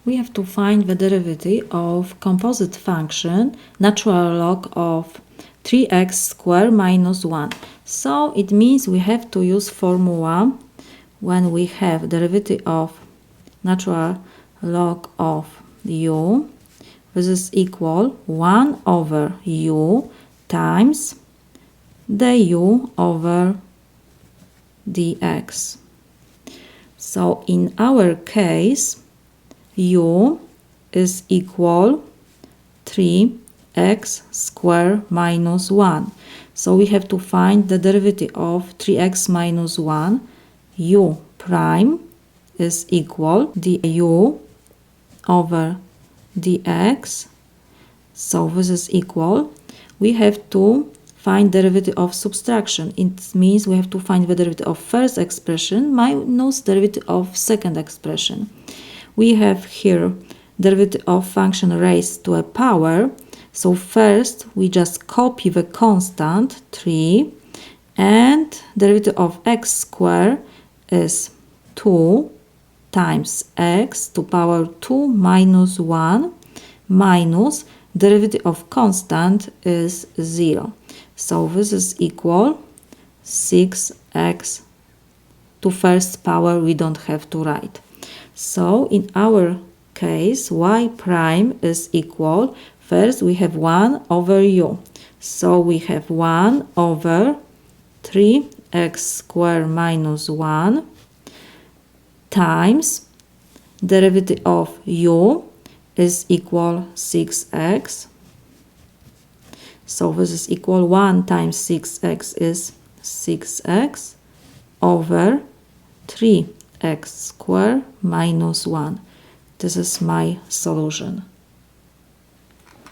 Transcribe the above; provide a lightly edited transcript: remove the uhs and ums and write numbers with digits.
We have to find the derivative of composite function natural log of 3x squared minus 1. So it means we have to use formula when we have derivative of natural log of u. This is equal 1 over u times du over dx. So in our case, u is equal 3x squared minus 1. So we have to find the derivative of 3x minus 1. U prime is equal du over dx. So this is equal. We have to find derivative of subtraction. It means we have to find the derivative of first expression minus derivative of second expression. We have here derivative of function raised to a power. So first we just copy the constant 3 and derivative of x squared is 2 times x to power 2 minus 1 minus derivative of constant is 0. So this is equal 6x to first power we don't have to write. So in our case y prime is equal, first we have 1 over u. So we have 1 over 3x squared minus 1 times derivative of u is equal 6x. So this is equal 1 times 6x is 6x over 3x squared minus 1. This is my solution.